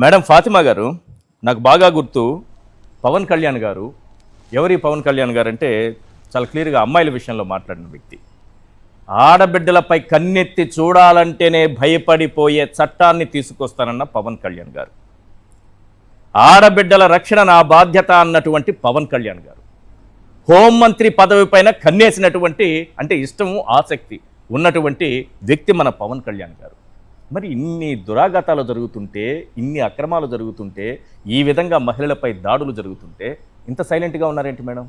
Madam Fatima గారు, నాకు బాగా గుర్తు పవన్ కళ్యాణ్ గారు. ఎవరి పవన్ కళ్యాణ్ గారు అంటే చాలా క్లియర్గా అమ్మాయిల విషయంలో మాట్లాడిన వ్యక్తి. ఆడబిడ్డలపై కన్నెత్తి చూడాలంటేనే భయపడిపోయే చట్టాన్ని తీసుకొస్తానన్న పవన్ కళ్యాణ్ గారు. ఆడబిడ్డల రక్షణ నా బాధ్యత అన్నటువంటి పవన్ కళ్యాణ్ గారు. హోంమంత్రి పదవి పైన కన్నేసినటువంటి, అంటే ఇష్టము ఆసక్తి ఉన్నటువంటి వ్యక్తి మన పవన్ కళ్యాణ్ గారు. మరి ఇన్ని దురాఘాతాలు జరుగుతుంటే, ఇన్ని అక్రమాలు జరుగుతుంటే, ఈ విధంగా మహిళలపై దాడులు జరుగుతుంటే ఇంత సైలెంట్గా ఉన్నారేంటి మేడం?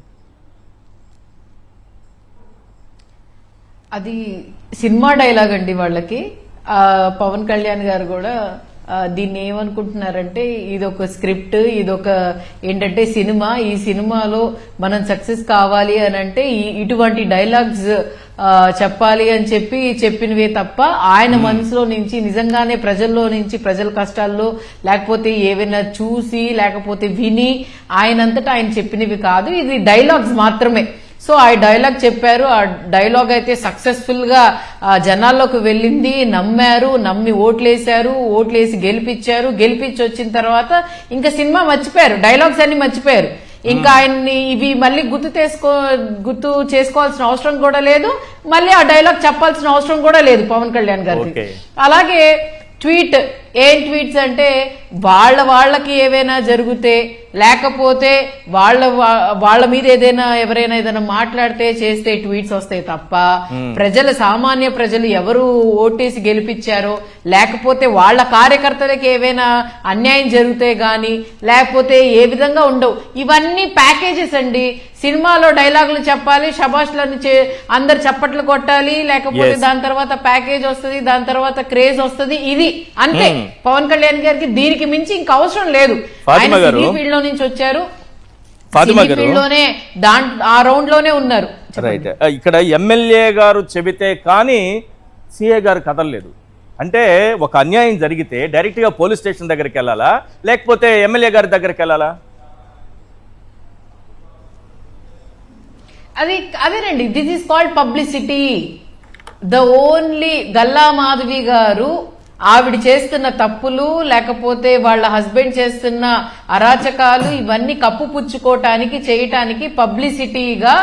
అది సినిమా డైలాగ్ అండి వాళ్ళకి. పవన్ కళ్యాణ్ గారు కూడా దీన్ని ఏమనుకుంటున్నారంటే ఇదొక స్క్రిప్ట్, ఇదొక ఏంటంటే సినిమా, ఈ సినిమాలో మనం సక్సెస్ కావాలి అని అంటే ఇటువంటి డైలాగ్స్ చెప్పాలి అని చెప్పి చెప్పినవే తప్ప ఆయన మనసులో నుంచి నిజంగానే ప్రజల్లో నుంచి ప్రజల కష్టాల్లో లేకపోతే ఏవైనా చూసి లేకపోతే విని ఆయనంతటా ఆయన చెప్పినవి కాదు. ఇది డైలాగ్స్ మాత్రమే. సో ఆ డైలాగ్ చెప్పారు. ఆ డైలాగ్ అయితే సక్సెస్ఫుల్ గా జనాల్లోకి వెళ్ళింది, నమ్మారు, నమ్మి ఓట్లేశారు, ఓట్లేసి గెలిపించారు. గెలిపించి వచ్చిన తర్వాత ఇంకా సినిమా మర్చిపోయారు, డైలాగ్స్ అన్ని మర్చిపోయారు. ఇంకా ఆయన్ని ఇవి మళ్ళీ గుర్తు చేసుకోవాల్సిన అవసరం కూడా లేదు, మళ్ళీ ఆ డైలాగ్ చెప్పాల్సిన అవసరం కూడా లేదు పవన్ కళ్యాణ్ గారికి. అలాగే ఏం ట్వీట్స్ అంటే వాళ్ళకి ఏవైనా జరిగితే లేకపోతే వాళ్ళ మీద ఎవరైనా ఏదైనా మాట్లాడితే చేస్తే ట్వీట్స్ వస్తాయి తప్ప సామాన్య ప్రజలు ఎవరు ఓటేసి గెలిపించారో లేకపోతే వాళ్ళ కార్యకర్తలకి ఏవైనా అన్యాయం జరిగితే గాని లేకపోతే ఏ విధంగా ఉండవు. ఇవన్నీ ప్యాకేజెస్ అండి. సినిమాలో డైలాగులు చెప్పాలి, షబాష్లను అందరు చప్పట్లు కొట్టాలి, లేకపోతే దాని తర్వాత ప్యాకేజ్ వస్తుంది, దాని తర్వాత క్రేజ్ వస్తుంది. ఇది అంతే. పవన్ కళ్యాణ్ గారికి దీనికి మించి ఇంకా అవసరం లేదు. ఆయన సినీ ఫీల్డ్ లో నుంచి వచ్చారు, ఆ రౌండ్ లోనే ఉన్నారు. రైట్. ఇక్కడ ఎమ్మెల్యే గారు చెబితే కానీ సిఏ గారు కదలలేదు. అంటే ఒక అన్యాయం జరిగితే డైరెక్ట్ గా పోలీస్ స్టేషన్ దగ్గరికి వెళ్ళాలా, లేకపోతే ఎమ్మెల్యే గారి దగ్గరికి వెళ్ళాలా? అదేనండి, this is called publicity. The only Galla Madhavi గారు ఆవిడ చేస్తున్న తప్పులు లేకపోతే వాళ్ళ హస్బెండ్ చేస్తున్న అరాచకాలు ఇవన్నీ కప్పుపుచ్చుకోవటానికి చేయటానికి పబ్లిసిటీగా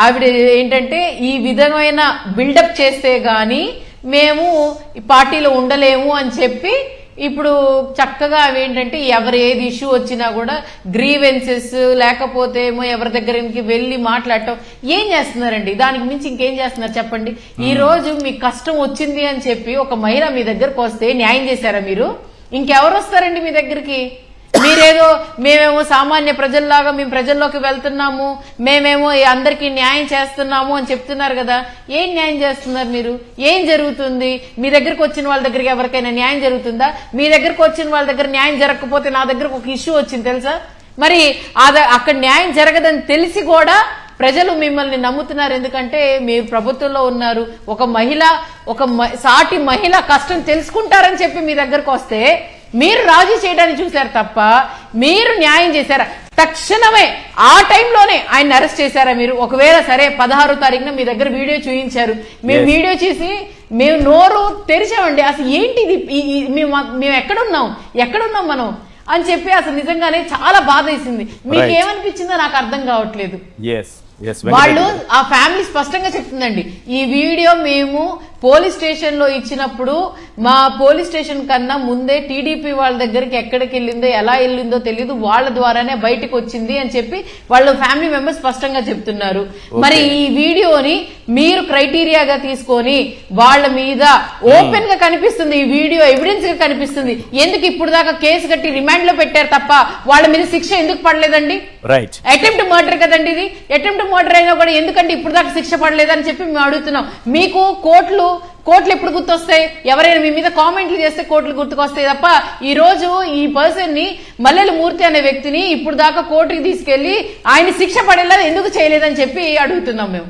ఆవిడ ఏంటంటే ఈ విధమైన బిల్డప్ చేస్తే గాని మేము ఈ పార్టీలో ఉండలేము అని చెప్పి ఇప్పుడు చక్కగా అవి ఏంటంటే ఎవరు ఏది ఇష్యూ వచ్చినా కూడా గ్రీవెన్సెస్ లేకపోతే ఏమో ఎవరి దగ్గరికి వెళ్ళి మాట్లాడటం ఏం చేస్తున్నారండి? దానికి మించి ఇంకేం చేస్తున్నారు చెప్పండి? ఈ రోజు మీకు కష్టం వచ్చింది అని చెప్పి ఒక మహిళ మీ దగ్గరకు వస్తే న్యాయం చేశారా మీరు? ఇంకెవరు వస్తారండి మీ దగ్గరికి? మేమేమో సామాన్య ప్రజల్లాగా మేము ప్రజల్లోకి వెళ్తున్నాము, మేమేమో అందరికీ న్యాయం చేస్తున్నాము అని చెప్తున్నారు కదా. ఏం న్యాయం చేస్తున్నారు మీరు? ఏం జరుగుతుంది? మీ దగ్గరకు వచ్చిన వాళ్ళ దగ్గరికి ఎవరికైనా న్యాయం జరుగుతుందా? మీ దగ్గరకు వచ్చిన వాళ్ళ దగ్గర న్యాయం జరగకపోతే నా దగ్గరకు ఒక ఇష్యూ వచ్చింది తెలుసా? మరి అక్కడ న్యాయం జరగదని తెలిసి కూడా ప్రజలు మిమ్మల్ని నమ్ముతున్నారు. ఎందుకంటే మీరు ప్రభుత్వంలో ఉన్నారు. ఒక సాటి మహిళ కష్టం తెలుసుకుంటారని చెప్పి మీ దగ్గరకు వస్తే మీరు రాజీ చేయడానికి చూశారు తప్ప మీరు న్యాయం చేశారా? తక్షణమే ఆ టైంలోనే ఆయన అరెస్ట్ చేశారా మీరు? ఒకవేళ సరే 16వ తారీఖున మీ దగ్గర వీడియో చూపించారు, మేము వీడియో చూసి మేము నోరు తెరిచామండి, అసలు ఏంటిది, మేము ఎక్కడున్నాం మనం అని చెప్పి అసలు నిజంగానే చాలా బాధ వేసింది. మీకు ఏమనిపించిందో నాకు అర్థం కావట్లేదు. వాళ్ళు ఆ ఫ్యామిలీ స్పష్టంగా చెప్తుందండి, ఈ వీడియో మేము పోలీస్ స్టేషన్ లో ఇచ్చినప్పుడు మా పోలీస్ స్టేషన్ కన్నా ముందే టీడీపీ వాళ్ళ దగ్గరికి ఎక్కడికి వెళ్ళిందో ఎలా వెళ్ళిందో తెలియదు, వాళ్ళ ద్వారానే బయటకు వచ్చింది అని చెప్పి వాళ్ళు ఫ్యామిలీ మెంబర్స్ స్పష్టంగా చెప్తున్నారు. మరి ఈ వీడియోని మీరు క్రైటీరియాగా తీసుకొని వాళ్ళ మీద ఓపెన్ గా కనిపిస్తుంది, ఈ వీడియో ఎవిడెన్స్ గా కనిపిస్తుంది, ఎందుకు ఇప్పుడు దాకా కేసు కట్టి రిమాండ్ లో పెట్టారు తప్ప వాళ్ళ మీద శిక్ష ఎందుకు పడలేదండి? అటెంప్ట్ మర్డర్ కదండి ఇది. అటెంప్ట్ మర్డర్ అయినా కూడా ఎందుకంటే ఇప్పుడు దాకా శిక్ష పడలేదని చెప్పి మేము అడుగుతున్నాం. మీకు కోర్టులు ఎప్పుడు గుర్తొస్తాయి? ఎవరైనా మీ మీద కామెంట్లు చేస్తే కోర్టులు గుర్తుకొస్తాయి తప్ప ఈ రోజు ఈ పర్సన్ ని మల్లెల మూర్తి అనే వ్యక్తిని ఇప్పుడు దాకా కోర్టుకి తీసుకెళ్లి ఆయన శిక్ష పడేలా ఎందుకు చేయలేదని చెప్పి అడుగుతున్నాం మేము.